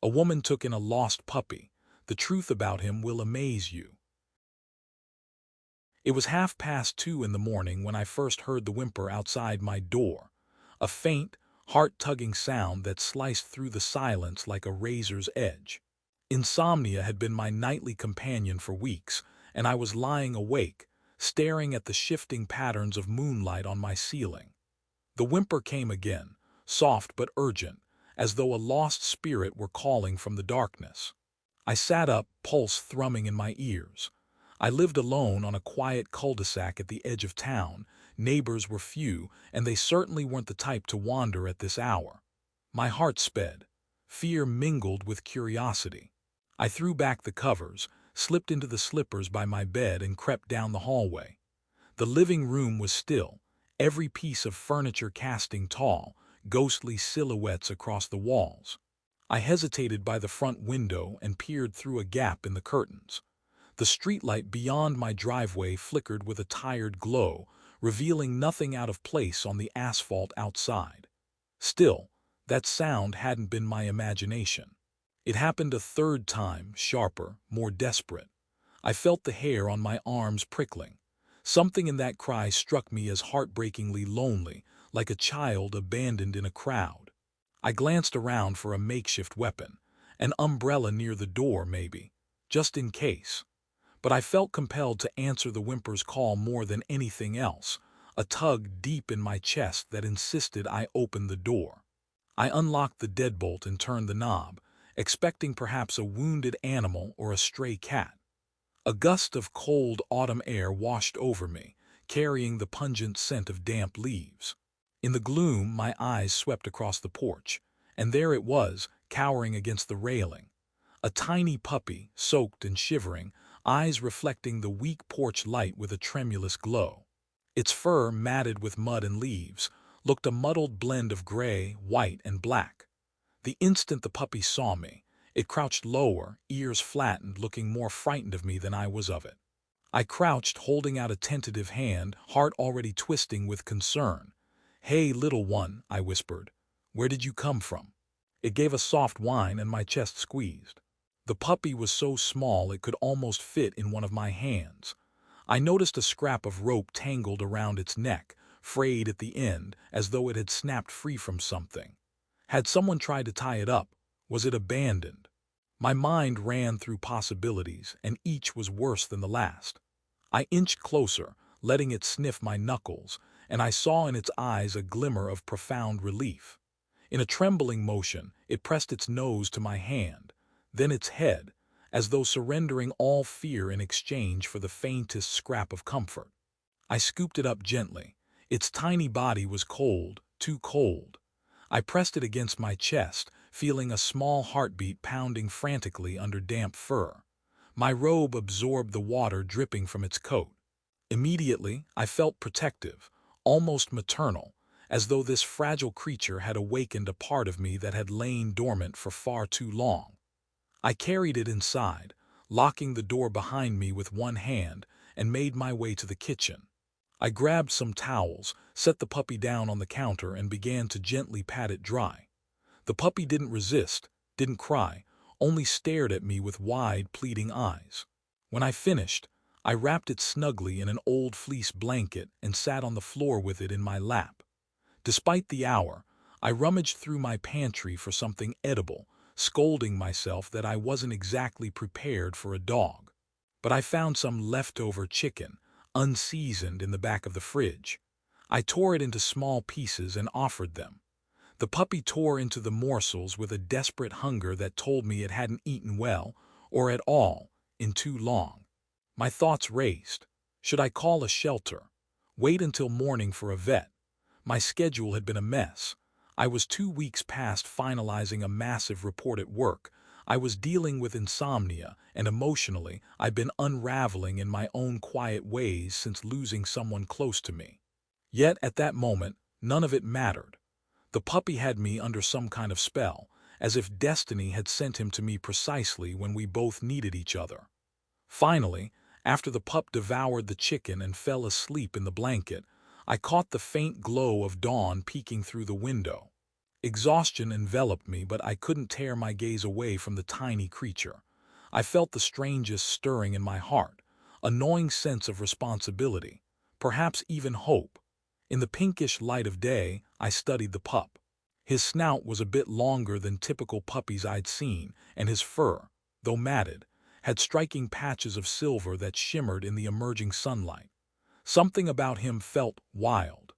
A woman took in a lost puppy. The truth about him will amaze you. It was 2:30 in the morning when I first heard the whimper outside my door, a faint, heart-tugging sound that sliced through the silence like a razor's edge. Insomnia had been my nightly companion for weeks, and I was lying awake, staring at the shifting patterns of moonlight on my ceiling. The whimper came again, soft but urgent, as though a lost spirit were calling from the darkness. I sat up, pulse thrumming in my ears. I lived alone on a quiet cul-de-sac at the edge of town. Neighbors were few, and they certainly weren't the type to wander at this hour. My heart sped. Fear mingled with curiosity. I threw back the covers, slipped into the slippers by my bed, and crept down the hallway. The living room was still, every piece of furniture casting tall, ghostly silhouettes across the walls. I hesitated by the front window and peered through a gap in the curtains. The streetlight beyond my driveway flickered with a tired glow, revealing nothing out of place on the asphalt outside. Still, that sound hadn't been my imagination. It happened a third time, sharper, more desperate. I felt the hair on my arms prickling. Something in that cry struck me as heartbreakingly lonely, like a child abandoned in a crowd. I glanced around for a makeshift weapon, an umbrella near the door maybe, just in case. But I felt compelled to answer the whimper's call more than anything else, a tug deep in my chest that insisted I open the door. I unlocked the deadbolt and turned the knob, expecting perhaps a wounded animal or a stray cat. A gust of cold autumn air washed over me, carrying the pungent scent of damp leaves. In the gloom, my eyes swept across the porch, and there it was, cowering against the railing. A tiny puppy, soaked and shivering, eyes reflecting the weak porch light with a tremulous glow. Its fur, matted with mud and leaves, looked a muddled blend of gray, white, and black. The instant the puppy saw me, it crouched lower, ears flattened, looking more frightened of me than I was of it. I crouched, holding out a tentative hand, heart already twisting with concern. "Hey, little one," I whispered. "Where did you come from?" It gave a soft whine and my chest squeezed. The puppy was so small it could almost fit in one of my hands. I noticed a scrap of rope tangled around its neck, frayed at the end, as though it had snapped free from something. Had someone tried to tie it up? Was it abandoned? My mind ran through possibilities, and each was worse than the last. I inched closer, letting it sniff my knuckles, and I saw in its eyes a glimmer of profound relief. In a trembling motion, it pressed its nose to my hand, then its head, as though surrendering all fear in exchange for the faintest scrap of comfort. I scooped it up gently. Its tiny body was cold, too cold. I pressed it against my chest, feeling a small heartbeat pounding frantically under damp fur. My robe absorbed the water dripping from its coat. Immediately, I felt protective, almost maternal, as though this fragile creature had awakened a part of me that had lain dormant for far too long. I carried it inside, locking the door behind me with one hand, and made my way to the kitchen. I grabbed some towels, set the puppy down on the counter, and began to gently pat it dry. The puppy didn't resist, didn't cry, only stared at me with wide, pleading eyes. When I finished, I wrapped it snugly in an old fleece blanket and sat on the floor with it in my lap. Despite the hour, I rummaged through my pantry for something edible, scolding myself that I wasn't exactly prepared for a dog. But I found some leftover chicken, unseasoned, in the back of the fridge. I tore it into small pieces and offered them. The puppy tore into the morsels with a desperate hunger that told me it hadn't eaten well, or at all, in too long. My thoughts raced. Should I call a shelter? Wait until morning for a vet? My schedule had been a mess. I was 2 weeks past finalizing a massive report at work. I was dealing with insomnia, and emotionally, I'd been unraveling in my own quiet ways since losing someone close to me. Yet at that moment, none of it mattered. The puppy had me under some kind of spell, as if destiny had sent him to me precisely when we both needed each other. Finally, after the pup devoured the chicken and fell asleep in the blanket, I caught the faint glow of dawn peeking through the window. Exhaustion enveloped me, but I couldn't tear my gaze away from the tiny creature. I felt the strangest stirring in my heart, a gnawing sense of responsibility, perhaps even hope. In the pinkish light of day, I studied the pup. His snout was a bit longer than typical puppies I'd seen, and his fur, though matted, had striking patches of silver that shimmered in the emerging sunlight. Something about him felt wild.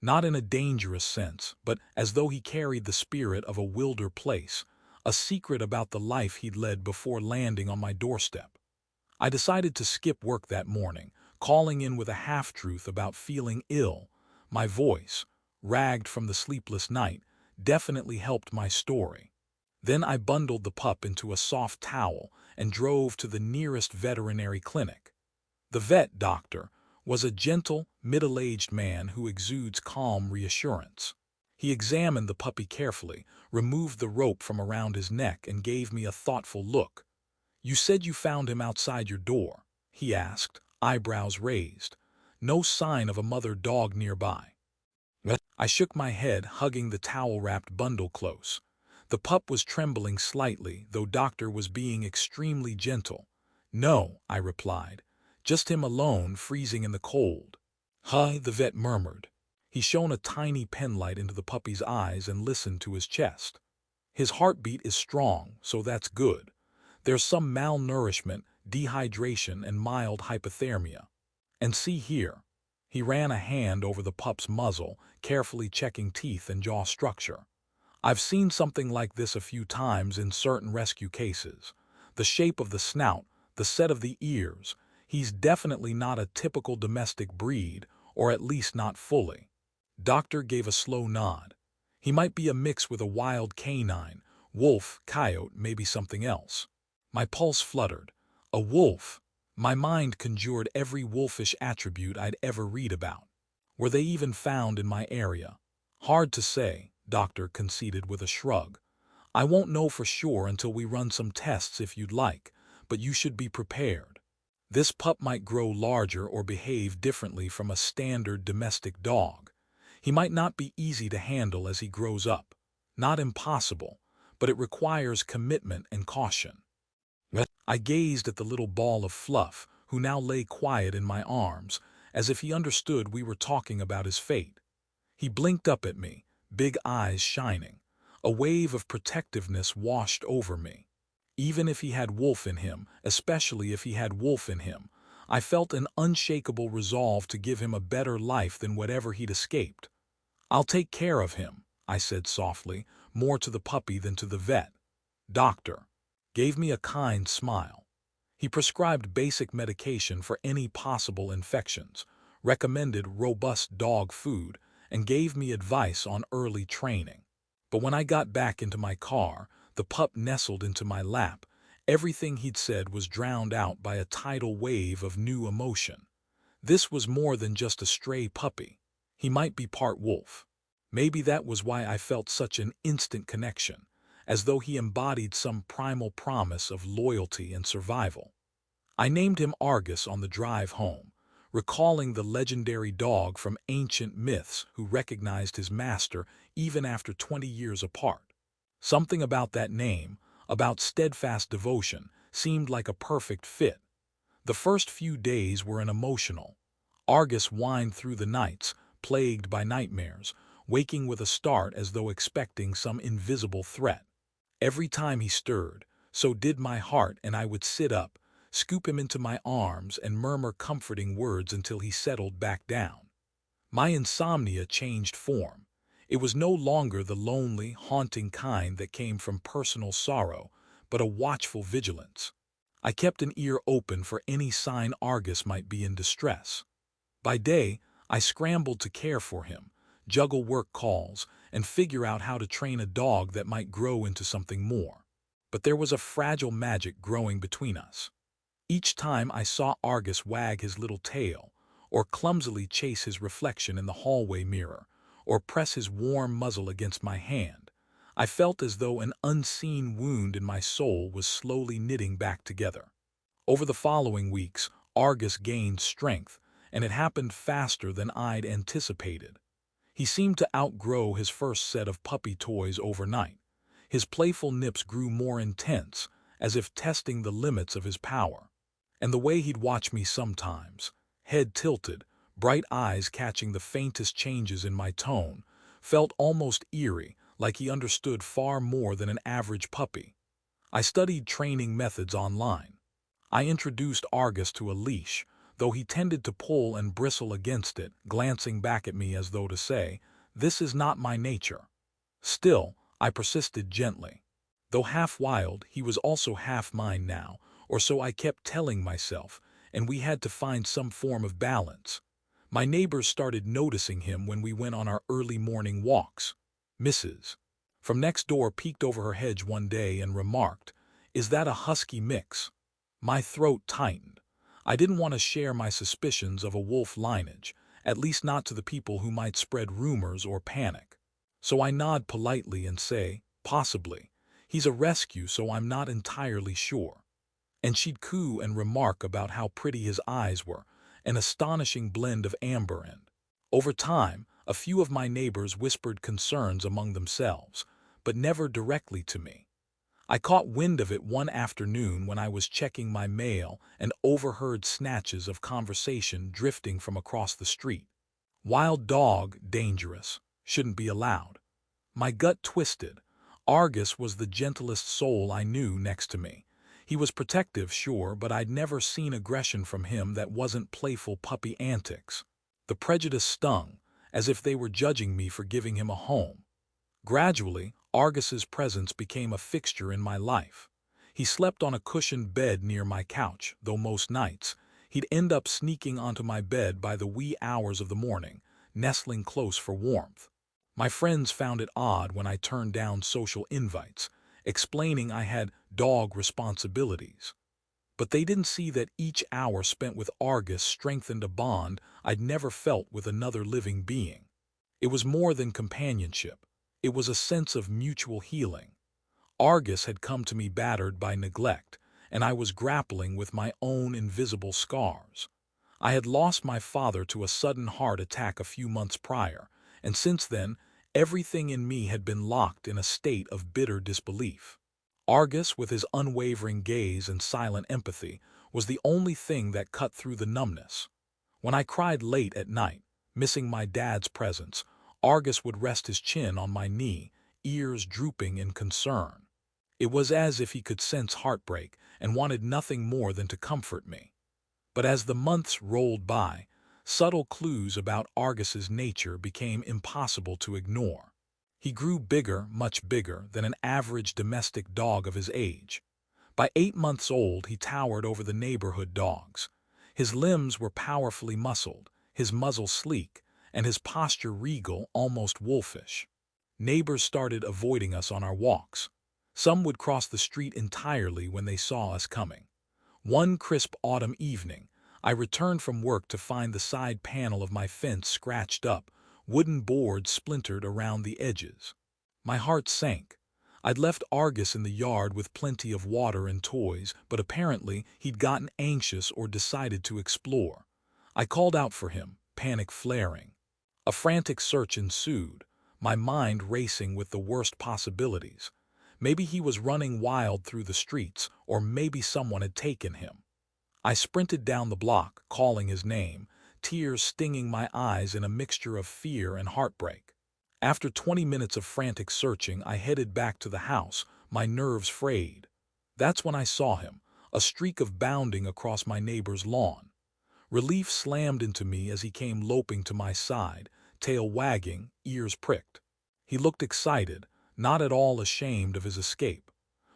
Not in a dangerous sense, but as though he carried the spirit of a wilder place, a secret about the life he'd led before landing on my doorstep. I decided to skip work that morning, calling in with a half-truth about feeling ill. My voice, ragged from the sleepless night, definitely helped my story. Then I bundled the pup into a soft towel and drove to the nearest veterinary clinic. The vet doctor was a gentle, middle-aged man who exudes calm reassurance. He examined the puppy carefully, removed the rope from around his neck, and gave me a thoughtful look. "You said you found him outside your door?" he asked, eyebrows raised. "No sign of a mother dog nearby?" I shook my head, hugging the towel-wrapped bundle close. The pup was trembling slightly, though doctor was being extremely gentle. "No," I replied. "Just him alone, freezing in the cold." "Huh," the vet murmured. He shone a tiny penlight into the puppy's eyes and listened to his chest. "His heartbeat is strong, so that's good. There's some malnourishment, dehydration, and mild hypothermia. And see here." He ran a hand over the pup's muzzle, carefully checking teeth and jaw structure. "I've seen something like this a few times in certain rescue cases. The shape of the snout, the set of the ears. He's definitely not a typical domestic breed, or at least not fully." Doctor gave a slow nod. "He might be a mix with a wild canine, wolf, coyote, maybe something else." My pulse fluttered. A wolf! My mind conjured every wolfish attribute I'd ever read about. Were they even found in my area? "Hard to say," Doctor conceded with a shrug. "I won't know for sure until we run some tests if you'd like, but you should be prepared. This pup might grow larger or behave differently from a standard domestic dog. He might not be easy to handle as he grows up. Not impossible, but it requires commitment and caution." I gazed at the little ball of fluff, who now lay quiet in my arms, as if he understood we were talking about his fate. He blinked up at me, big eyes shining. A wave of protectiveness washed over me. Even if he had wolf in him, especially if he had wolf in him, I felt an unshakable resolve to give him a better life than whatever he'd escaped. "I'll take care of him," I said softly, more to the puppy than to the vet. Doctor gave me a kind smile. He prescribed basic medication for any possible infections, recommended robust dog food, and gave me advice on early training. But when I got back into my car, the pup nestled into my lap. Everything he'd said was drowned out by a tidal wave of new emotion. This was more than just a stray puppy. He might be part wolf. Maybe that was why I felt such an instant connection, as though he embodied some primal promise of loyalty and survival. I named him Argus on the drive home, recalling the legendary dog from ancient myths who recognized his master even after 20 years apart. Something about that name, about steadfast devotion, seemed like a perfect fit. The first few days were emotional. Argus whined through the nights, plagued by nightmares, waking with a start as though expecting some invisible threat. Every time he stirred, so did my heart, and I would sit up, scoop him into my arms, and murmur comforting words until he settled back down. My insomnia changed form. It was no longer the lonely, haunting kind that came from personal sorrow, but a watchful vigilance. I kept an ear open for any sign Argus might be in distress. By day, I scrambled to care for him, juggle work calls, and figure out how to train a dog that might grow into something more. But there was a fragile magic growing between us. Each time I saw Argus wag his little tail, or clumsily chase his reflection in the hallway mirror, or press his warm muzzle against my hand, I felt as though an unseen wound in my soul was slowly knitting back together. Over the following weeks, Argus gained strength, and it happened faster than I'd anticipated. He seemed to outgrow his first set of puppy toys overnight. His playful nips grew more intense, as if testing the limits of his power. And the way he'd watch me sometimes, head tilted, bright eyes catching the faintest changes in my tone, felt almost eerie, like he understood far more than an average puppy. I studied training methods online. I introduced Argus to a leash, though he tended to pull and bristle against it, glancing back at me as though to say, "This is not my nature." Still, I persisted gently. Though half wild, he was also half mine now, or so I kept telling myself, and we had to find some form of balance. My neighbors started noticing him when we went on our early morning walks. Mrs. from next door peeked over her hedge one day and remarked, "Is that a husky mix?" My throat tightened. I didn't want to share my suspicions of a wolf lineage, at least not to the people who might spread rumors or panic. So I nod politely and say, "Possibly. He's a rescue, so I'm not entirely sure." And she'd coo and remark about how pretty his eyes were, an astonishing blend of amber and. Over time, a few of my neighbors whispered concerns among themselves, but never directly to me. I caught wind of it one afternoon when I was checking my mail and overheard snatches of conversation drifting from across the street. "Wild dog, dangerous, shouldn't be allowed." My gut twisted. Argus was the gentlest soul I knew next to me. He was protective, sure, but I'd never seen aggression from him that wasn't playful puppy antics. The prejudice stung, as if they were judging me for giving him a home. Gradually, Argus's presence became a fixture in my life. He slept on a cushioned bed near my couch, though most nights, he'd end up sneaking onto my bed by the wee hours of the morning, nestling close for warmth. My friends found it odd when I turned down social invites, explaining I had dog responsibilities. But they didn't see that each hour spent with Argus strengthened a bond I'd never felt with another living being. It was more than companionship. It was a sense of mutual healing. Argus had come to me battered by neglect, and I was grappling with my own invisible scars. I had lost my father to a sudden heart attack a few months prior, and since then, everything in me had been locked in a state of bitter disbelief. Argus, with his unwavering gaze and silent empathy, was the only thing that cut through the numbness. When I cried late at night, missing my dad's presence, Argus would rest his chin on my knee, ears drooping in concern. It was as if he could sense heartbreak and wanted nothing more than to comfort me. But as the months rolled by, subtle clues about Argus's nature became impossible to ignore. He grew bigger, much bigger, than an average domestic dog of his age. By 8 months old, he towered over the neighborhood dogs. His limbs were powerfully muscled, his muzzle sleek, and his posture regal, almost wolfish. Neighbors started avoiding us on our walks. Some would cross the street entirely when they saw us coming. One crisp autumn evening, I returned from work to find the side panel of my fence scratched up, wooden boards splintered around the edges. My heart sank. I'd left Argus in the yard with plenty of water and toys, but apparently he'd gotten anxious or decided to explore. I called out for him, panic flaring. A frantic search ensued, my mind racing with the worst possibilities. Maybe he was running wild through the streets, or maybe someone had taken him. I sprinted down the block, calling his name, tears stinging my eyes in a mixture of fear and heartbreak. After 20 minutes of frantic searching, I headed back to the house, my nerves frayed. That's when I saw him, a streak of bounding across my neighbor's lawn. Relief slammed into me as he came loping to my side, tail wagging, ears pricked. He looked excited, not at all ashamed of his escape.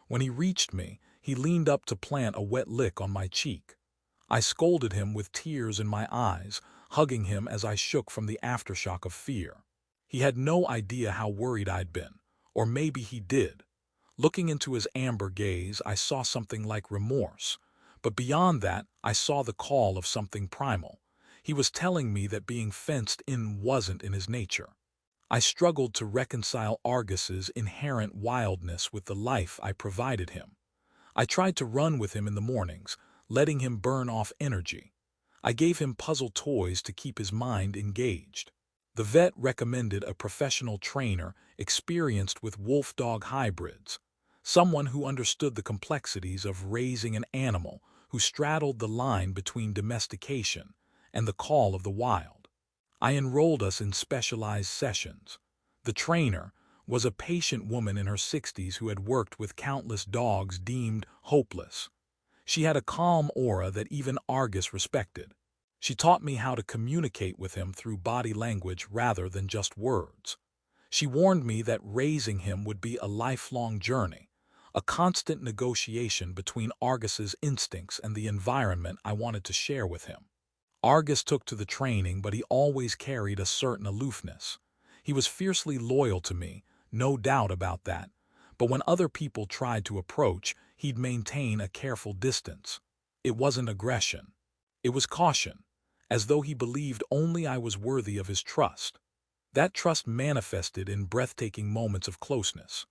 When he reached me, he leaned up to plant a wet lick on my cheek. I scolded him with tears in my eyes, hugging him as I shook from the aftershock of fear. He had no idea how worried I'd been, or maybe he did. Looking into his amber gaze, I saw something like remorse. But beyond that, I saw the call of something primal. He was telling me that being fenced in wasn't in his nature. I struggled to reconcile Argus's inherent wildness with the life I provided him. I tried to run with him in the mornings, letting him burn off energy. I gave him puzzle toys to keep his mind engaged. The vet recommended a professional trainer experienced with wolf-dog hybrids, someone who understood the complexities of raising an animal who straddled the line between domestication and the call of the wild. I enrolled us in specialized sessions. The trainer was a patient woman in her 60s who had worked with countless dogs deemed hopeless. She had a calm aura that even Argus respected. She taught me how to communicate with him through body language rather than just words. She warned me that raising him would be a lifelong journey, a constant negotiation between Argus's instincts and the environment I wanted to share with him. Argus took to the training, but he always carried a certain aloofness. He was fiercely loyal to me, no doubt about that, but when other people tried to approach, he'd maintain a careful distance. It wasn't aggression. It was caution, as though he believed only I was worthy of his trust. That trust manifested in breathtaking moments of closeness.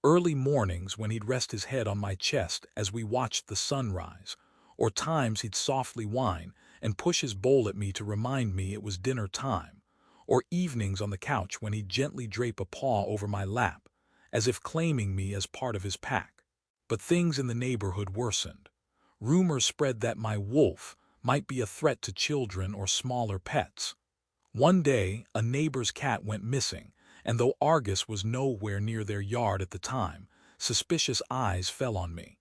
Early mornings when he'd rest his head on my chest as we watched the sun rise, or times he'd softly whine and push his bowl at me to remind me it was dinner time, or evenings on the couch when he'd gently drape a paw over my lap, as if claiming me as part of his pack. But things in the neighborhood worsened. Rumors spread that my wolf might be a threat to children or smaller pets. One day, a neighbor's cat went missing, and though Argus was nowhere near their yard at the time, suspicious eyes fell on me.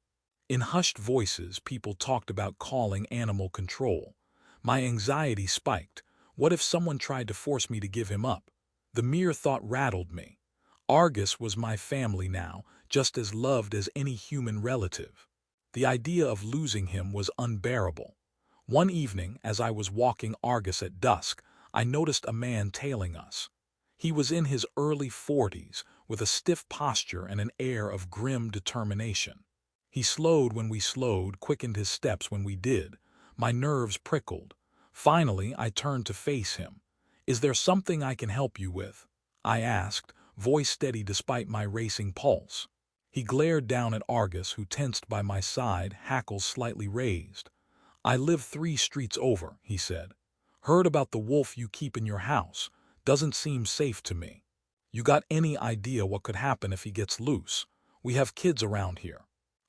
In hushed voices, people talked about calling animal control. My anxiety spiked. What if someone tried to force me to give him up? The mere thought rattled me. Argus was my family now, just as loved as any human relative. The idea of losing him was unbearable. One evening, as I was walking Argus at dusk, I noticed a man tailing us. He was in his early 40s, with a stiff posture and an air of grim determination. He slowed when we slowed, quickened his steps when we did. My nerves prickled. Finally, I turned to face him. "Is there something I can help you with?" I asked, voice steady despite my racing pulse. He glared down at Argus, who tensed by my side, hackles slightly raised. "I live 3 streets over," he said. "Heard about the wolf you keep in your house. Doesn't seem safe to me. You got any idea what could happen if he gets loose? We have kids around here."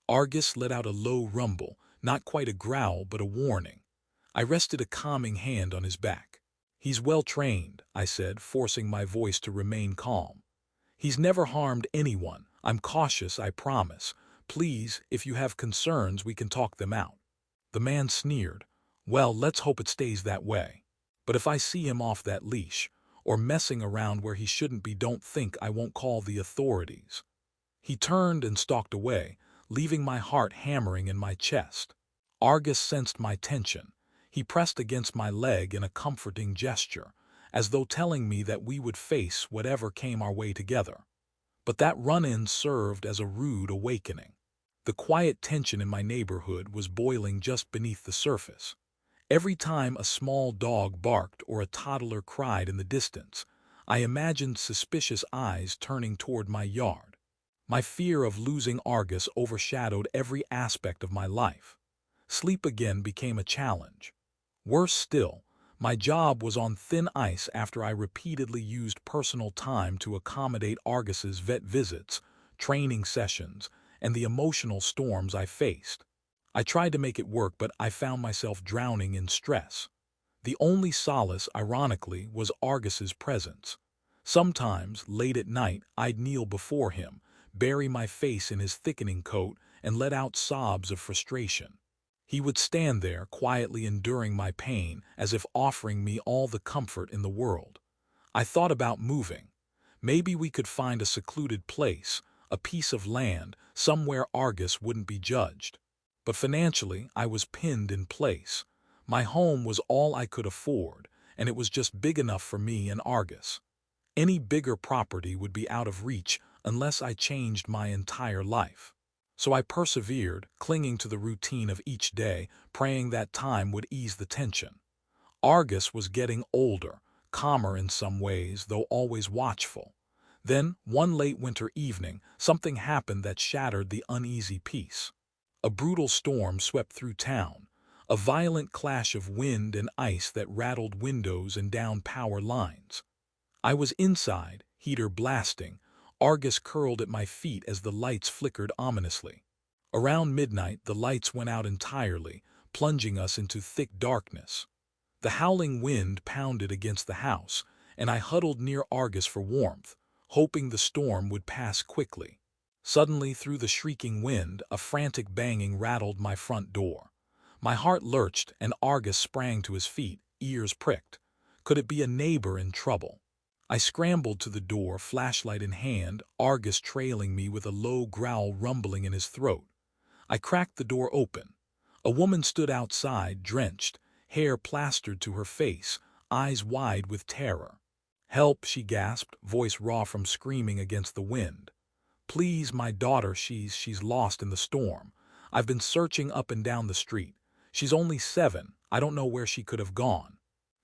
Argus let out a low rumble, not quite a growl but a warning. I rested a calming hand on his back. "He's well trained," I said, forcing my voice to remain calm. "He's never harmed anyone. I'm cautious, I promise. Please, if you have concerns, we can talk them out." The man sneered. "Well, let's hope it stays that way. But if I see him off that leash, or messing around where he shouldn't be, don't think I won't call the authorities." He turned and stalked away, leaving my heart hammering in my chest. Argus sensed my tension. He pressed against my leg in a comforting gesture, as though telling me that we would face whatever came our way together. But that run-in served as a rude awakening. The quiet tension in my neighborhood was boiling just beneath the surface. Every time a small dog barked or a toddler cried in the distance, I imagined suspicious eyes turning toward my yard. My fear of losing Argus overshadowed every aspect of my life. Sleep again became a challenge. Worse still, my job was on thin ice after I repeatedly used personal time to accommodate Argus's vet visits, training sessions, and the emotional storms I faced. I tried to make it work, but I found myself drowning in stress. The only solace, ironically, was Argus's presence. Sometimes, late at night, I'd kneel before him, bury my face in his thickening coat, and let out sobs of frustration. He would stand there, quietly enduring my pain, as if offering me all the comfort in the world. I thought about moving. Maybe we could find a secluded place, a piece of land, somewhere Argus wouldn't be judged. But financially, I was pinned in place. My home was all I could afford, and it was just big enough for me and Argus. Any bigger property would be out of reach unless I changed my entire life. So I persevered, clinging to the routine of each day, praying that time would ease the tension. Argus was getting older, calmer in some ways, though always watchful. Then, one late winter evening, something happened that shattered the uneasy peace. A brutal storm swept through town, a violent clash of wind and ice that rattled windows and down power lines. I was inside, heater blasting, Argus curled at my feet as the lights flickered ominously. Around midnight, the lights went out entirely, plunging us into thick darkness. The howling wind pounded against the house, and I huddled near Argus for warmth, hoping the storm would pass quickly. Suddenly, through the shrieking wind, a frantic banging rattled my front door. My heart lurched, and Argus sprang to his feet, ears pricked. Could it be a neighbor in trouble? I scrambled to the door, flashlight in hand, Argus trailing me with a low growl rumbling in his throat. I cracked the door open. A woman stood outside, drenched, hair plastered to her face, eyes wide with terror. "Help," she gasped, voice raw from screaming against the wind. "Please, my daughter, she's lost in the storm. I've been searching up and down the street. She's only 7. I don't know where she could have gone."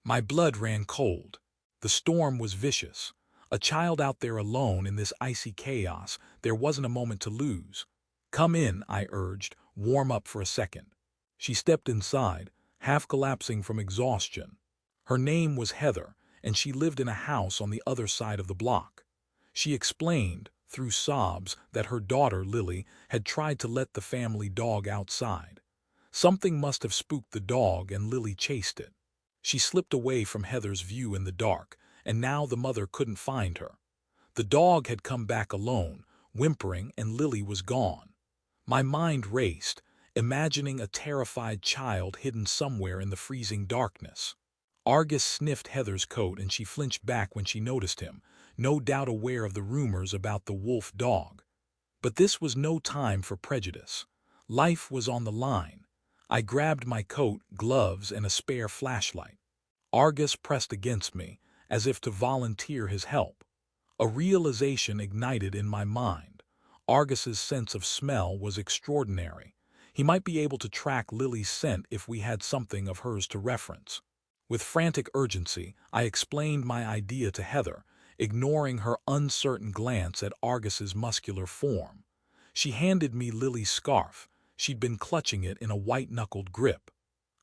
My blood ran cold. The storm was vicious. A child out there alone in this icy chaos, there wasn't a moment to lose. "Come in," I urged, "warm up for a second." She stepped inside, half collapsing from exhaustion. Her name was Heather, and she lived in a house on the other side of the block. She explained, through sobs, that her daughter, Lily, had tried to let the family dog outside. Something must have spooked the dog, and Lily chased it. She slipped away from Heather's view in the dark, and now the mother couldn't find her. The dog had come back alone, whimpering, and Lily was gone. My mind raced, imagining a terrified child hidden somewhere in the freezing darkness. Argus sniffed Heather's coat, and she flinched back when she noticed him, no doubt aware of the rumors about the wolf dog. But this was no time for prejudice. Life was on the line. I grabbed my coat, gloves, and a spare flashlight. Argus pressed against me, as if to volunteer his help. A realization ignited in my mind. Argus's sense of smell was extraordinary. He might be able to track Lily's scent if we had something of hers to reference. With frantic urgency, I explained my idea to Heather, ignoring her uncertain glance at Argus's muscular form. She handed me Lily's scarf. She'd been clutching it in a white-knuckled grip.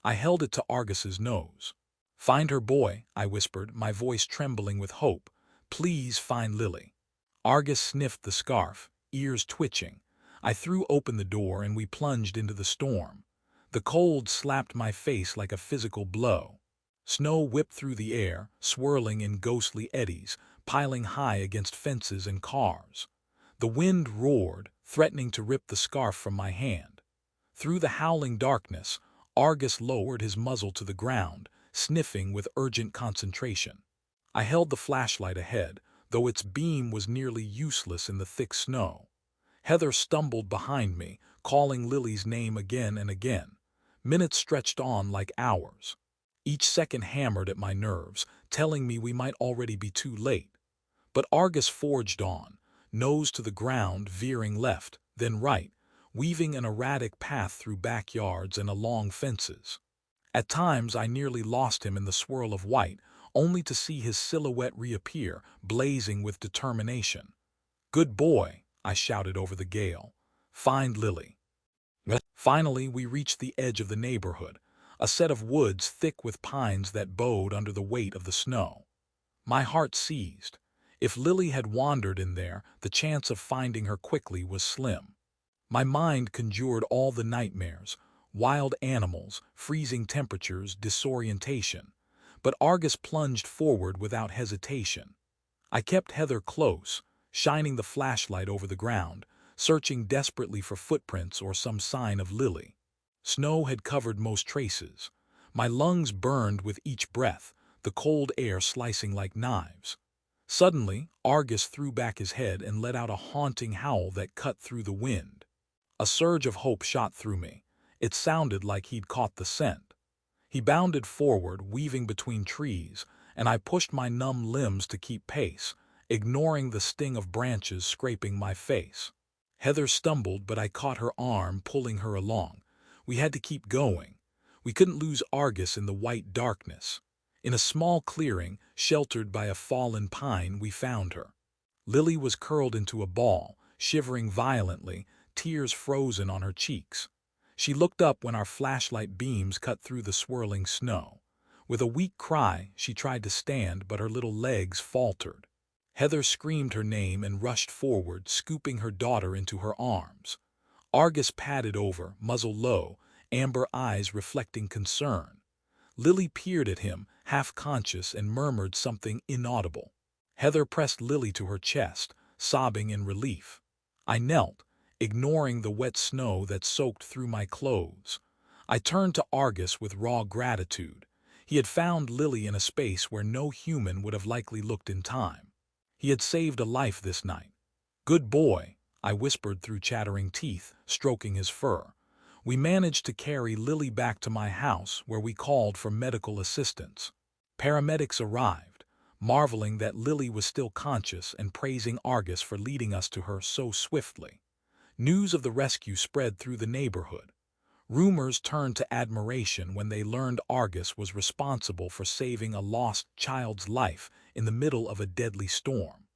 I held it to Argus's nose. "Find her, boy," I whispered, my voice trembling with hope. "Please find Lily." Argus sniffed the scarf, ears twitching. I threw open the door, and we plunged into the storm. The cold slapped my face like a physical blow. Snow whipped through the air, swirling in ghostly eddies, piling high against fences and cars. The wind roared, threatening to rip the scarf from my hand. Through the howling darkness, Argus lowered his muzzle to the ground, sniffing with urgent concentration. I held the flashlight ahead, though its beam was nearly useless in the thick snow. Heather stumbled behind me, calling Lily's name again and again. Minutes stretched on like hours. Each second hammered at my nerves, telling me we might already be too late. But Argus forged on, nose to the ground, veering left, then right, weaving an erratic path through backyards and along fences. At times I nearly lost him in the swirl of white, only to see his silhouette reappear, blazing with determination. "Good boy," I shouted over the gale. "Find Lily." Finally, we reached the edge of the neighborhood, a set of woods thick with pines that bowed under the weight of the snow. My heart seized. If Lily had wandered in there, the chance of finding her quickly was slim. My mind conjured all the nightmares: wild animals, freezing temperatures, disorientation. But Argus plunged forward without hesitation. I kept Heather close, shining the flashlight over the ground, searching desperately for footprints or some sign of Lily. Snow had covered most traces. My lungs burned with each breath, the cold air slicing like knives. Suddenly, Argus threw back his head and let out a haunting howl that cut through the wind. A surge of hope shot through me. It sounded like he'd caught the scent. He bounded forward, weaving between trees, and I pushed my numb limbs to keep pace, ignoring the sting of branches scraping my face. Heather stumbled, but I caught her arm, pulling her along. We had to keep going. We couldn't lose Argus in the white darkness. In a small clearing, sheltered by a fallen pine, we found her. Lily was curled into a ball, shivering violently, tears frozen on her cheeks. She looked up when our flashlight beams cut through the swirling snow. With a weak cry, she tried to stand, but her little legs faltered. Heather screamed her name and rushed forward, scooping her daughter into her arms. Argus padded over, muzzle low, amber eyes reflecting concern. Lily peered at him, half-conscious, and murmured something inaudible. Heather pressed Lily to her chest, sobbing in relief. I knelt, ignoring the wet snow that soaked through my clothes. I turned to Argus with raw gratitude. He had found Lily in a space where no human would have likely looked in time. He had saved a life this night. "Good boy," I whispered through chattering teeth, stroking his fur. We managed to carry Lily back to my house, where we called for medical assistance. Paramedics arrived, marveling that Lily was still conscious and praising Argus for leading us to her so swiftly. News of the rescue spread through the neighborhood. Rumors turned to admiration when they learned Argus was responsible for saving a lost child's life in the middle of a deadly storm.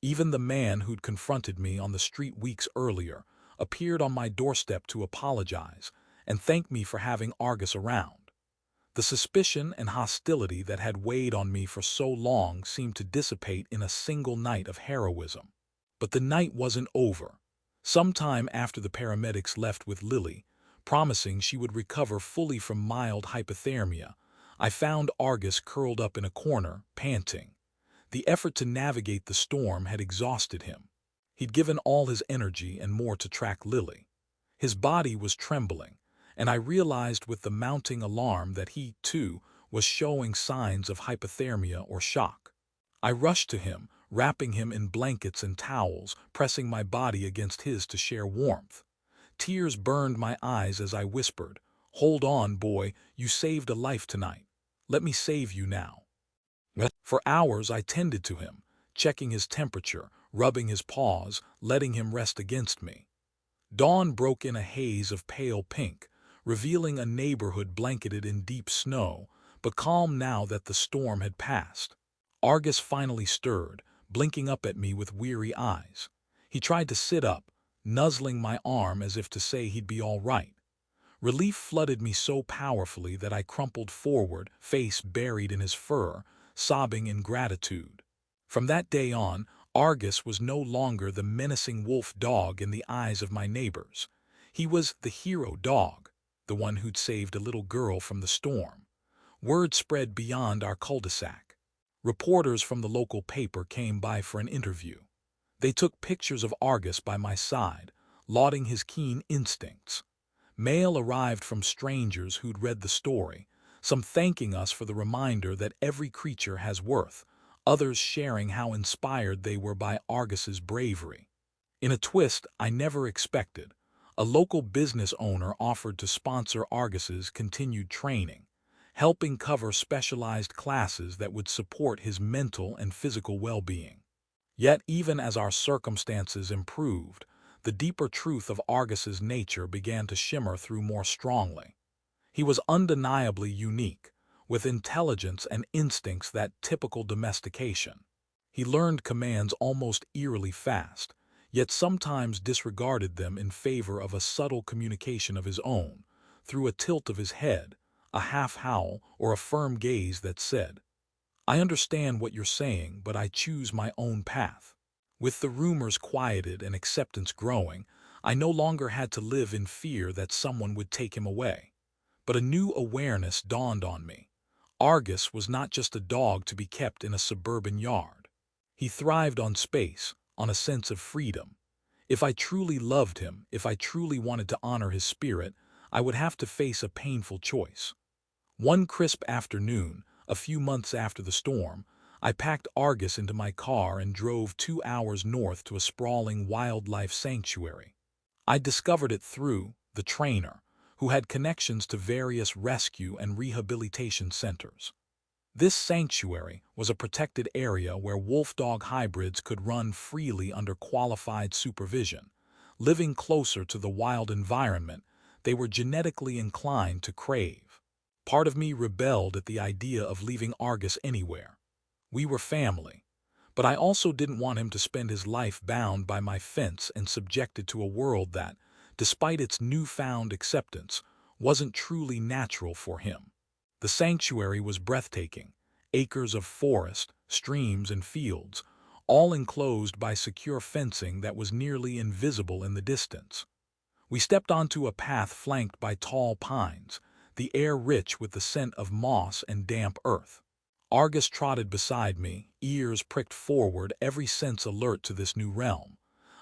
Even the man who'd confronted me on the street weeks earlier appeared on my doorstep to apologize and thank me for having Argus around. The suspicion and hostility that had weighed on me for so long seemed to dissipate in a single night of heroism. But the night wasn't over. Sometime after the paramedics left with Lily, promising she would recover fully from mild hypothermia, I found Argus curled up in a corner, panting. The effort to navigate the storm had exhausted him. He'd given all his energy and more to track Lily. His body was trembling, and I realized with the mounting alarm that he, too, was showing signs of hypothermia or shock. I rushed to him, wrapping him in blankets and towels, pressing my body against his to share warmth. Tears burned my eyes as I whispered, "Hold on, boy, you saved a life tonight. Let me save you now." For hours I tended to him, checking his temperature, rubbing his paws, letting him rest against me. Dawn broke in a haze of pale pink, revealing a neighborhood blanketed in deep snow, but calm now that the storm had passed. Argus finally stirred, blinking up at me with weary eyes. He tried to sit up, nuzzling my arm as if to say he'd be all right. Relief flooded me so powerfully that I crumpled forward, face buried in his fur, sobbing in gratitude. From that day on, Argus was no longer the menacing wolf dog in the eyes of my neighbors. He was the hero dog, the one who'd saved a little girl from the storm. Word spread beyond our cul-de-sac. Reporters from the local paper came by for an interview. They took pictures of Argus by my side, lauding his keen instincts. Mail arrived from strangers who'd read the story, some thanking us for the reminder that every creature has worth, others sharing how inspired they were by Argus's bravery. In a twist I never expected, a local business owner offered to sponsor Argus's continued training, helping cover specialized classes that would support his mental and physical well-being. Yet even as our circumstances improved, the deeper truth of Argus's nature began to shimmer through more strongly. He was undeniably unique, with intelligence and instincts that typical domestication. He learned commands almost eerily fast, yet sometimes disregarded them in favor of a subtle communication of his own, through a tilt of his head, a half-howl, or a firm gaze that said, "I understand what you're saying, but I choose my own path." With the rumors quieted and acceptance growing, I no longer had to live in fear that someone would take him away. But a new awareness dawned on me. Argus was not just a dog to be kept in a suburban yard. He thrived on space, on a sense of freedom. If I truly loved him, if I truly wanted to honor his spirit, I would have to face a painful choice. One crisp afternoon, a few months after the storm, I packed Argus into my car and drove 2 hours north to a sprawling wildlife sanctuary. I discovered it through the trainer, who had connections to various rescue and rehabilitation centers. This sanctuary was a protected area where wolf-dog hybrids could run freely under qualified supervision, living closer to the wild environment they were genetically inclined to crave. Part of me rebelled at the idea of leaving Argus anywhere. We were family, but I also didn't want him to spend his life bound by my fence and subjected to a world that, despite its newfound acceptance, wasn't truly natural for him. The sanctuary was breathtaking, acres of forest, streams, and fields, all enclosed by secure fencing that was nearly invisible in the distance. We stepped onto a path flanked by tall pines, the air rich with the scent of moss and damp earth. Argus trotted beside me, ears pricked forward, every sense alert to this new realm.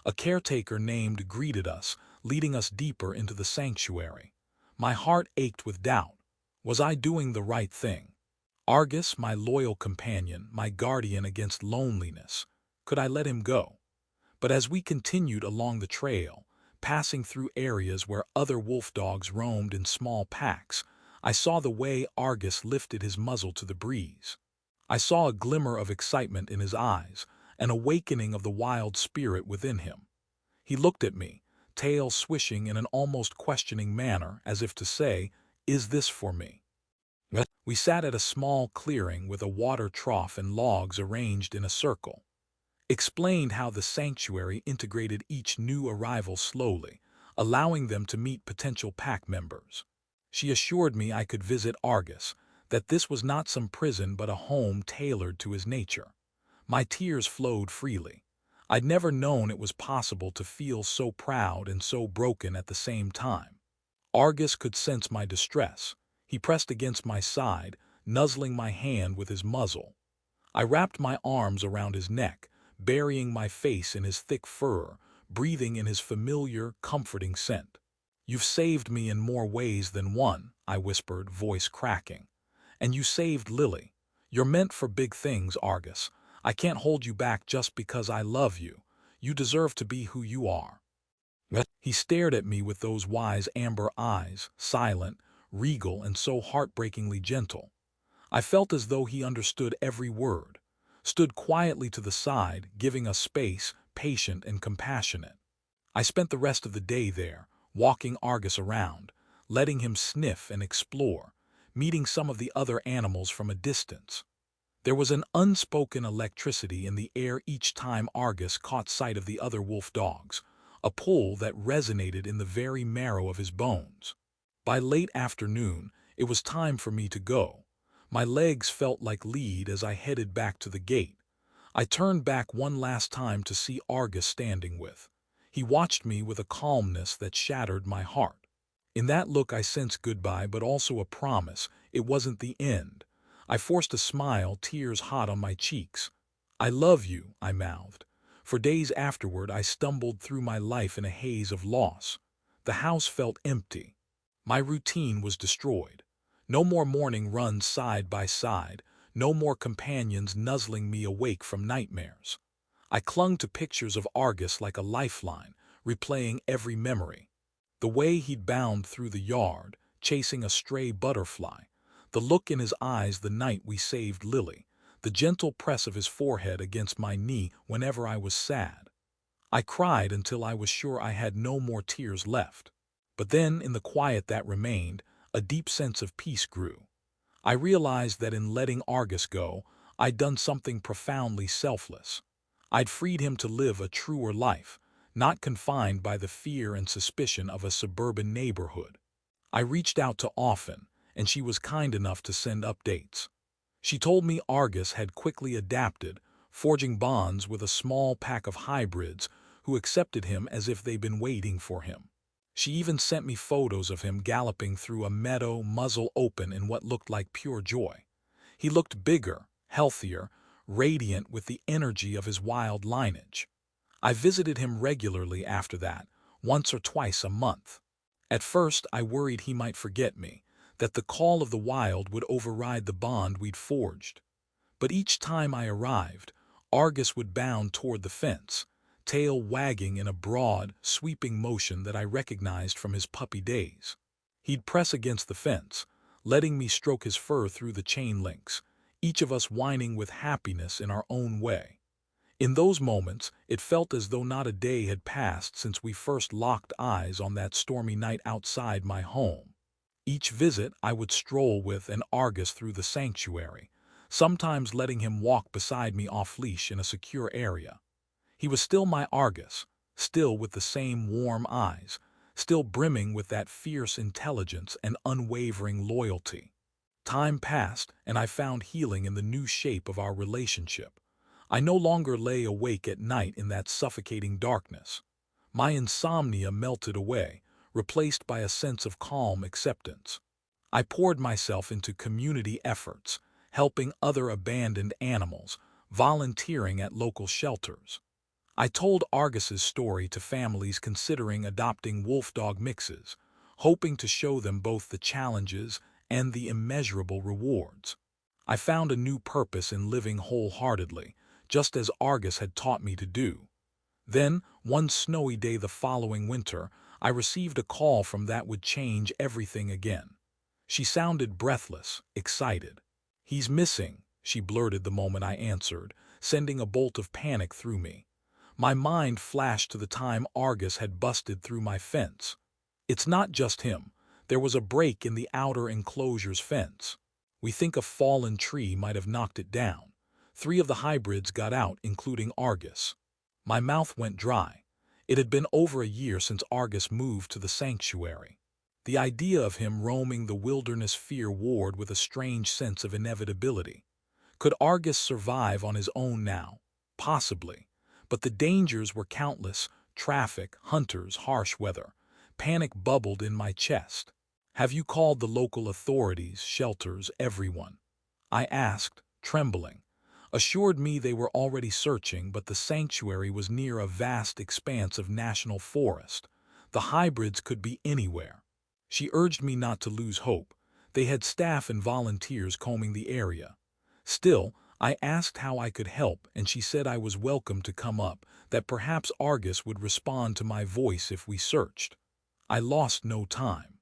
A caretaker named greeted us, leading us deeper into the sanctuary. My heart ached with doubt. Was I doing the right thing? Argus, my loyal companion, my guardian against loneliness. Could I let him go? But as we continued along the trail, passing through areas where other wolf dogs roamed in small packs, I saw the way Argus lifted his muzzle to the breeze. I saw a glimmer of excitement in his eyes, an awakening of the wild spirit within him. He looked at me, tail swishing in an almost questioning manner, as if to say, "Is this for me?" We sat at a small clearing with a water trough and logs arranged in a circle. Explained how the sanctuary integrated each new arrival slowly, allowing them to meet potential pack members. She assured me I could visit Argus, that this was not some prison but a home tailored to his nature. My tears flowed freely. I'd never known it was possible to feel so proud and so broken at the same time. Argus could sense my distress. He pressed against my side, nuzzling my hand with his muzzle. I wrapped my arms around his neck, burying my face in his thick fur, breathing in his familiar, comforting scent. "You've saved me in more ways than one," I whispered, voice cracking. "And you saved Lily. You're meant for big things, Argus. I can't hold you back just because I love you. You deserve to be who you are." He stared at me with those wise amber eyes, silent, regal, and so heartbreakingly gentle. I felt as though he understood every word, stood quietly to the side, giving us space, patient and compassionate. I spent the rest of the day there, walking Argus around, letting him sniff and explore, meeting some of the other animals from a distance. There was an unspoken electricity in the air each time Argus caught sight of the other wolf dogs, a pull that resonated in the very marrow of his bones. By late afternoon, it was time for me to go. My legs felt like lead as I headed back to the gate. I turned back one last time to see Argus standing with. He watched me with a calmness that shattered my heart. In that look I sensed goodbye, but also a promise. It wasn't the end. I forced a smile, tears hot on my cheeks. "I love you," I mouthed. For days afterward I stumbled through my life in a haze of loss. The house felt empty. My routine was destroyed. No more morning runs side by side, no more companions nuzzling me awake from nightmares. I clung to pictures of Argus like a lifeline, replaying every memory. The way he'd bound through the yard, chasing a stray butterfly, the look in his eyes the night we saved Lily, the gentle press of his forehead against my knee whenever I was sad. I cried until I was sure I had no more tears left. But then, in the quiet that remained, a deep sense of peace grew. I realized that in letting Argus go, I'd done something profoundly selfless. I'd freed him to live a truer life, not confined by the fear and suspicion of a suburban neighborhood. I reached out to Often, and she was kind enough to send updates. She told me Argus had quickly adapted, forging bonds with a small pack of hybrids who accepted him as if they'd been waiting for him. She even sent me photos of him galloping through a meadow, muzzle open in what looked like pure joy. He looked bigger, healthier, radiant with the energy of his wild lineage. I visited him regularly after that, once or twice a month. At first I worried he might forget me, that the call of the wild would override the bond we'd forged. But each time I arrived, Argus would bound toward the fence, tail wagging in a broad, sweeping motion that I recognized from his puppy days. He'd press against the fence, letting me stroke his fur through the chain links, each of us whining with happiness in our own way. In those moments, it felt as though not a day had passed since we first locked eyes on that stormy night outside my home. Each visit I would stroll with an Argus through the sanctuary, sometimes letting him walk beside me off-leash in a secure area. He was still my Argus, still with the same warm eyes, still brimming with that fierce intelligence and unwavering loyalty. Time passed, and I found healing in the new shape of our relationship. I no longer lay awake at night in that suffocating darkness. My insomnia melted away, replaced by a sense of calm acceptance. I poured myself into community efforts, helping other abandoned animals, volunteering at local shelters. I told Argus's story to families considering adopting wolf-dog mixes, hoping to show them both the challenges and the immeasurable rewards. I found a new purpose in living wholeheartedly, just as Argus had taught me to do. Then, one snowy day the following winter, I received a call from that would change everything again. She sounded breathless, excited. "He's missing," she blurted the moment I answered, sending a bolt of panic through me. My mind flashed to the time Argus had busted through my fence. It's not just him. There was a break in the outer enclosure's fence. We think a fallen tree might have knocked it down. 3 of the hybrids got out, including Argus. My mouth went dry. It had been over a year since Argus moved to the sanctuary. The idea of him roaming the wilderness warred with a strange sense of inevitability. Could Argus survive on his own now? Possibly. But the dangers were countless: traffic, hunters, harsh weather. Panic bubbled in my chest. "Have you called the local authorities, shelters, everyone?" I asked, trembling. Assured me they were already searching, but the sanctuary was near a vast expanse of national forest. The hybrids could be anywhere. She urged me not to lose hope. They had staff and volunteers combing the area. Still, I asked how I could help, and she said I was welcome to come up, that perhaps Argus would respond to my voice if we searched. I lost no time.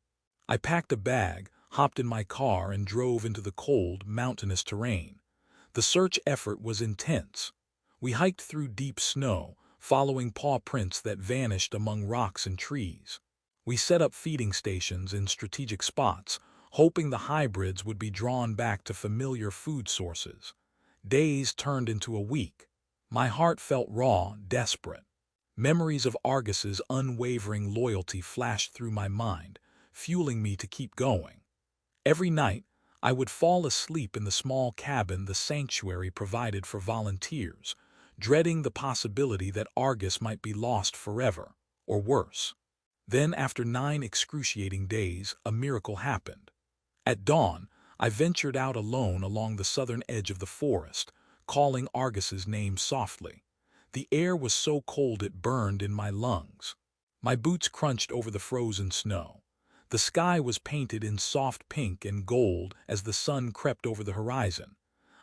I packed a bag, hopped in my car, and drove into the cold, mountainous terrain. The search effort was intense. We hiked through deep snow, following paw prints that vanished among rocks and trees. We set up feeding stations in strategic spots, hoping the hybrids would be drawn back to familiar food sources. Days turned into a week. My heart felt raw, desperate. Memories of Argus's unwavering loyalty flashed through my mind, fueling me to keep going. Every night, I would fall asleep in the small cabin the sanctuary provided for volunteers, dreading the possibility that Argus might be lost forever, or worse. Then, after 9 excruciating days, a miracle happened. At dawn, I ventured out alone along the southern edge of the forest, calling Argus's name softly. The air was so cold it burned in my lungs. My boots crunched over the frozen snow. The sky was painted in soft pink and gold as the sun crept over the horizon.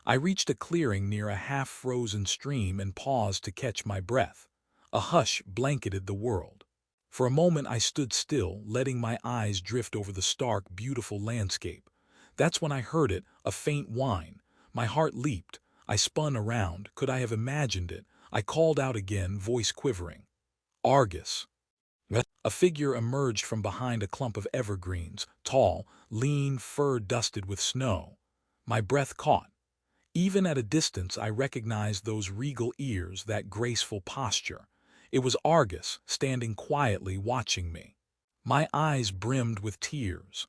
I reached a clearing near a half-frozen stream and paused to catch my breath. A hush blanketed the world. For a moment I stood still, letting my eyes drift over the stark, beautiful landscape. That's when I heard it, a faint whine. My heart leaped. I spun around. Could I have imagined it? I called out again, voice quivering. "Argus!" A figure emerged from behind a clump of evergreens, tall, lean, fur dusted with snow. My breath caught. Even at a distance I recognized those regal ears, that graceful posture. It was Argus, standing quietly watching me. My eyes brimmed with tears.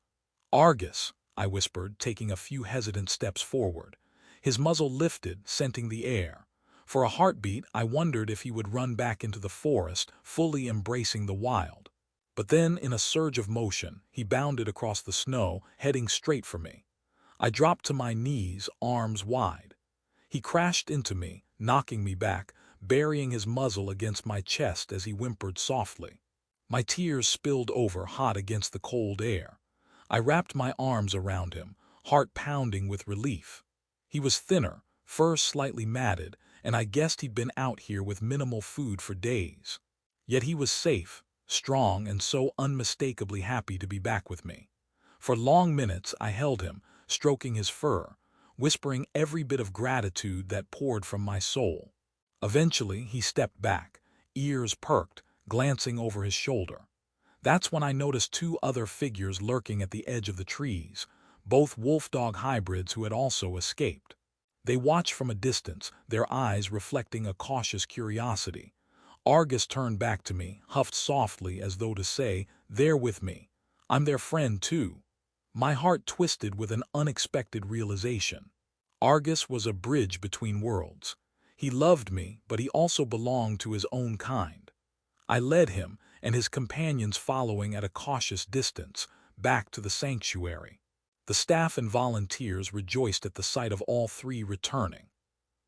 "Argus!" I whispered, taking a few hesitant steps forward. His muzzle lifted, scenting the air. For a heartbeat, I wondered if he would run back into the forest, fully embracing the wild. But then, in a surge of motion, he bounded across the snow, heading straight for me. I dropped to my knees, arms wide. He crashed into me, knocking me back, burying his muzzle against my chest as he whimpered softly. My tears spilled over, hot against the cold air. I wrapped my arms around him, heart pounding with relief. He was thinner, fur slightly matted, and I guessed he'd been out here with minimal food for days. Yet he was safe, strong, and so unmistakably happy to be back with me. For long minutes I held him, stroking his fur, whispering every bit of gratitude that poured from my soul. Eventually he stepped back, ears perked, glancing over his shoulder. That's when I noticed 2 other figures lurking at the edge of the trees, both wolf-dog hybrids who had also escaped. They watched from a distance, their eyes reflecting a cautious curiosity. Argus turned back to me, huffed softly as though to say, "They're with me. I'm their friend too." My heart twisted with an unexpected realization. Argus was a bridge between worlds. He loved me, but he also belonged to his own kind. I led him, and his companions following at a cautious distance, back to the sanctuary. The staff and volunteers rejoiced at the sight of all three returning.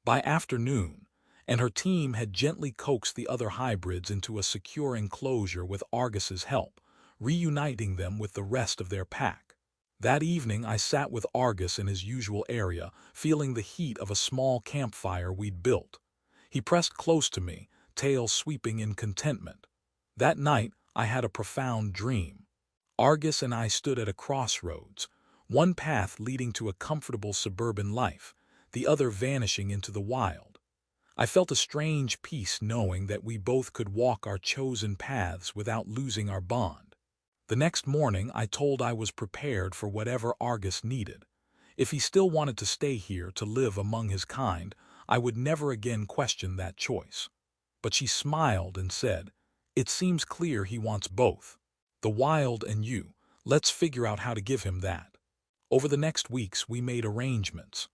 By afternoon, and her team had gently coaxed the other hybrids into a secure enclosure with Argus's help, reuniting them with the rest of their pack. That evening I sat with Argus in his usual area, feeling the heat of a small campfire we'd built. He pressed close to me, tail sweeping in contentment. That night I had a profound dream. Argus and I stood at a crossroads, one path leading to a comfortable suburban life, the other vanishing into the wild. I felt a strange peace knowing that we both could walk our chosen paths without losing our bond. The next morning I told I was prepared for whatever Argus needed. If he still wanted to stay here to live among his kind, I would never again question that choice. But she smiled and said, "It seems clear he wants both. The wild and you. Let's figure out how to give him that." Over the next weeks we made arrangements.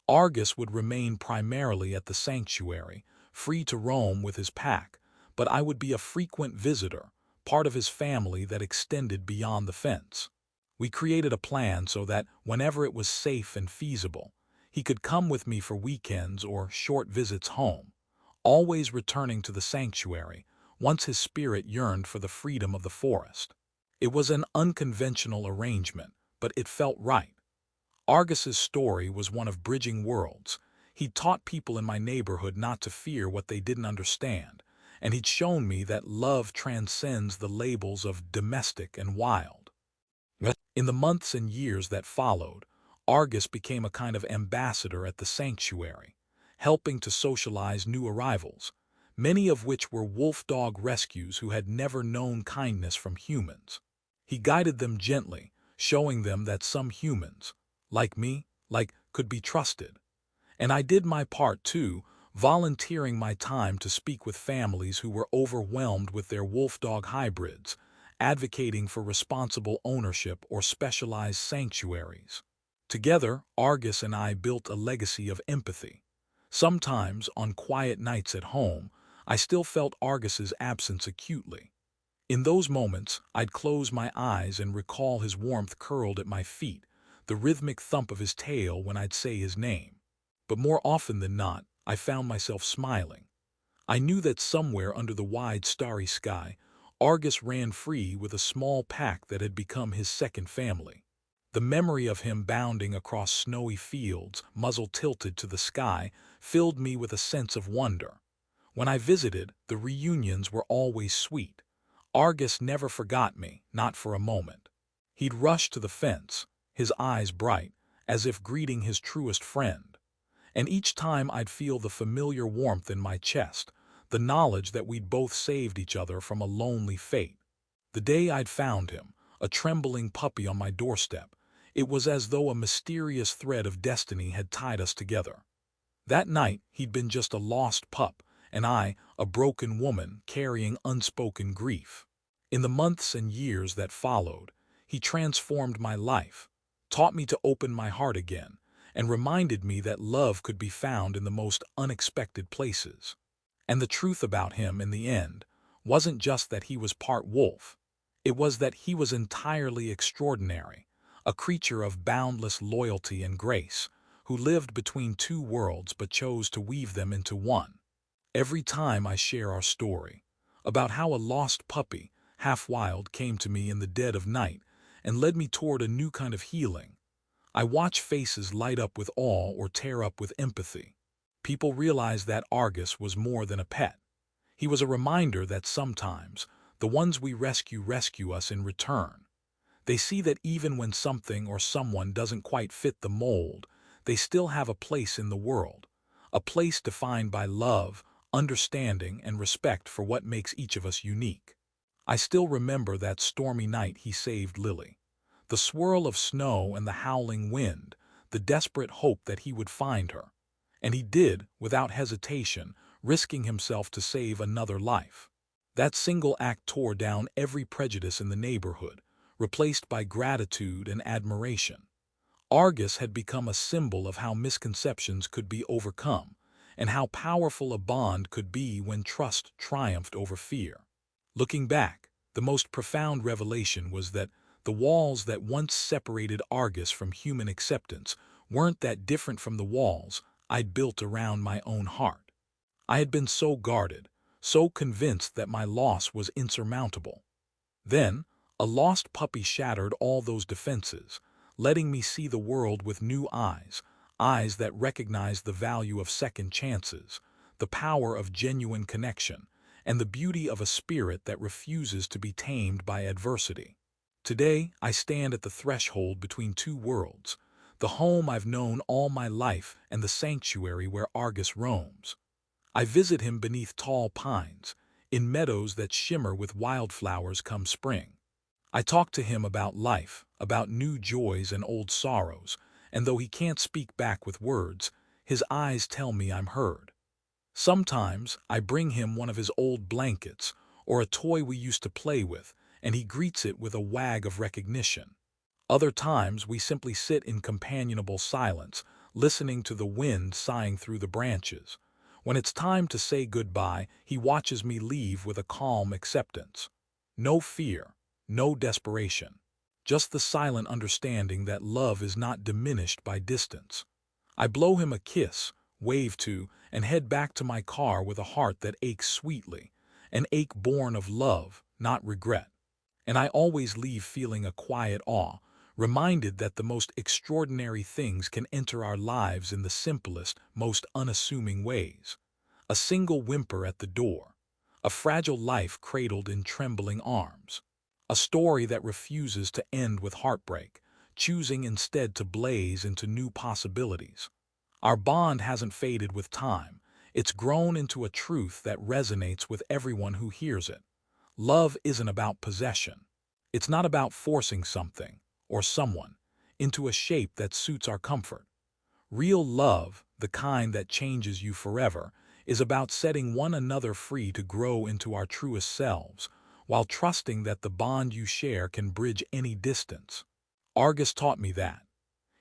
Argus would remain primarily at the sanctuary, free to roam with his pack, but I would be a frequent visitor, part of his family that extended beyond the fence. We created a plan so that, whenever it was safe and feasible, he could come with me for weekends or short visits home, always returning to the sanctuary once his spirit yearned for the freedom of the forest. It was an unconventional arrangement, but it felt right. Argus's story was one of bridging worlds. He'd taught people in my neighborhood not to fear what they didn't understand, and he'd shown me that love transcends the labels of domestic and wild. In the months and years that followed, Argus became a kind of ambassador at the sanctuary, helping to socialize new arrivals, many of which were wolf dog rescues who had never known kindness from humans. He guided them gently, showing them that some humans, like me, could be trusted. And I did my part too, volunteering my time to speak with families who were overwhelmed with their wolf-dog hybrids, advocating for responsible ownership or specialized sanctuaries. Together, Argus and I built a legacy of empathy. Sometimes, on quiet nights at home, I still felt Argus's absence acutely. In those moments, I'd close my eyes and recall his warmth curled at my feet, the rhythmic thump of his tail when I'd say his name. But more often than not, I found myself smiling. I knew that somewhere under the wide starry sky, Argus ran free with a small pack that had become his second family. The memory of him bounding across snowy fields, muzzle tilted to the sky, filled me with a sense of wonder. When I visited, the reunions were always sweet. Argus never forgot me, not for a moment. He'd rush to the fence, his eyes bright, as if greeting his truest friend. And each time I'd feel the familiar warmth in my chest, the knowledge that we'd both saved each other from a lonely fate. The day I'd found him, a trembling puppy on my doorstep, it was as though a mysterious thread of destiny had tied us together. That night, he'd been just a lost pup, and I, a broken woman carrying unspoken grief. In the months and years that followed, he transformed my life, taught me to open my heart again, and reminded me that love could be found in the most unexpected places. And the truth about him in the end wasn't just that he was part wolf. It was that he was entirely extraordinary, a creature of boundless loyalty and grace, who lived between two worlds but chose to weave them into one. Every time I share our story, about how a lost puppy, half wild, came to me in the dead of night and led me toward a new kind of healing, I watch faces light up with awe or tear up with empathy. People realize that Argus was more than a pet. He was a reminder that sometimes the ones we rescue us in return. They see that even when something or someone doesn't quite fit the mold, they still have a place in the world, a place defined by love, understanding, and respect for what makes each of us unique. I still remember that stormy night he saved Lily. The swirl of snow and the howling wind, the desperate hope that he would find her. And he did, without hesitation, risking himself to save another life. That single act tore down every prejudice in the neighborhood, replaced by gratitude and admiration. Argus had become a symbol of how misconceptions could be overcome, and how powerful a bond could be when trust triumphed over fear. Looking back, the most profound revelation was that the walls that once separated Argus from human acceptance weren't that different from the walls I'd built around my own heart. I had been so guarded, so convinced that my loss was insurmountable. Then, a lost puppy shattered all those defenses, letting me see the world with new eyes, eyes that recognized the value of second chances, the power of genuine connection, and the beauty of a spirit that refuses to be tamed by adversity. Today, I stand at the threshold between two worlds, the home I've known all my life and the sanctuary where Argus roams. I visit him beneath tall pines, in meadows that shimmer with wildflowers come spring. I talk to him about life, about new joys and old sorrows, and though he can't speak back with words, his eyes tell me I'm heard. Sometimes I bring him one of his old blankets or a toy we used to play with, and he greets it with a wag of recognition. Other times we simply sit in companionable silence, listening to the wind sighing through the branches. When it's time to say goodbye, he watches me leave with a calm acceptance. No fear, no desperation, just the silent understanding that love is not diminished by distance. I blow him a kiss, wave to, and head back to my car with a heart that aches sweetly, an ache born of love, not regret. And I always leave feeling a quiet awe, reminded that the most extraordinary things can enter our lives in the simplest, most unassuming ways. A single whimper at the door, a fragile life cradled in trembling arms, a story that refuses to end with heartbreak, choosing instead to blaze into new possibilities. Our bond hasn't faded with time, it's grown into a truth that resonates with everyone who hears it. Love isn't about possession. It's not about forcing something, or someone, into a shape that suits our comfort. Real love, the kind that changes you forever, is about setting one another free to grow into our truest selves, while trusting that the bond you share can bridge any distance. Argus taught me that.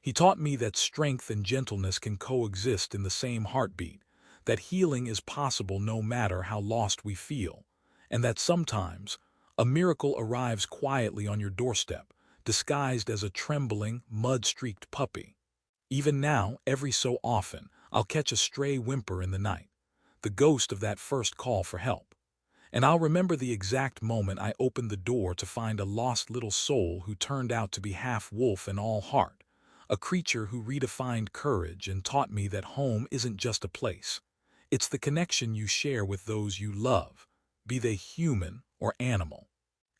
He taught me that strength and gentleness can coexist in the same heartbeat, that healing is possible no matter how lost we feel, and that sometimes a miracle arrives quietly on your doorstep, disguised as a trembling, mud-streaked puppy. Even now, every so often, I'll catch a stray whimper in the night, the ghost of that first call for help. And I'll remember the exact moment I opened the door to find a lost little soul who turned out to be half wolf and all heart, a creature who redefined courage and taught me that home isn't just a place. It's the connection you share with those you love, be they human or animal.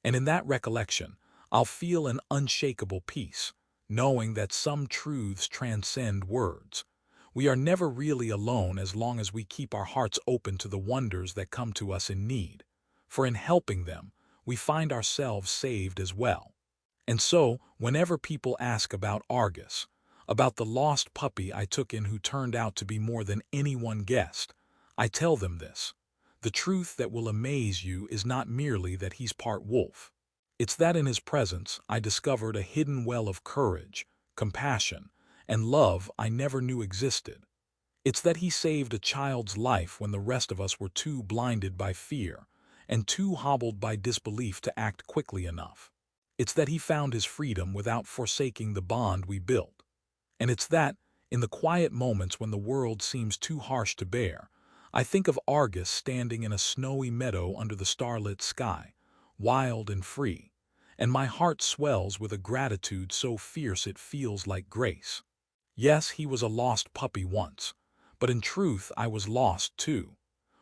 And in that recollection, I'll feel an unshakable peace, knowing that some truths transcend words. We are never really alone as long as we keep our hearts open to the wonders that come to us in need. For in helping them, we find ourselves saved as well. And so, whenever people ask about Argus, about the lost puppy I took in who turned out to be more than anyone guessed, I tell them this. The truth that will amaze you is not merely that he's part wolf. It's that in his presence I discovered a hidden well of courage, compassion, and love I never knew existed. It's that he saved a child's life when the rest of us were too blinded by fear and too hobbled by disbelief to act quickly enough. It's that he found his freedom without forsaking the bond we built. And it's that, in the quiet moments when the world seems too harsh to bear, I think of Argus standing in a snowy meadow under the starlit sky, wild and free, and my heart swells with a gratitude so fierce it feels like grace. Yes, he was a lost puppy once, but in truth I was lost too.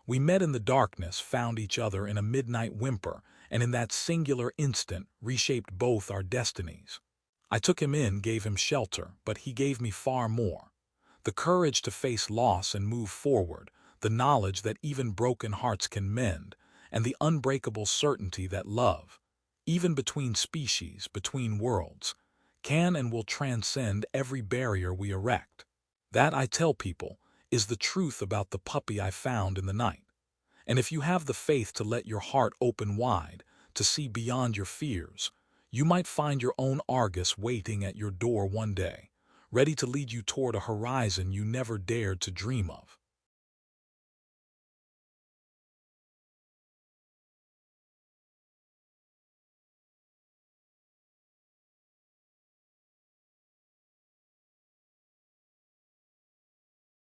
We met in the darkness, found each other in a midnight whimper, and in that singular instant reshaped both our destinies. I took him in, gave him shelter, but he gave me far more. The courage to face loss and move forward, the knowledge that even broken hearts can mend, and the unbreakable certainty that love, even between species, between worlds, can and will transcend every barrier we erect. That, I tell people, is the truth about the puppy I found in the night. And if you have the faith to let your heart open wide, to see beyond your fears, You might find your own Argus waiting at your door one day, ready to lead you toward a horizon you never dared to dream of.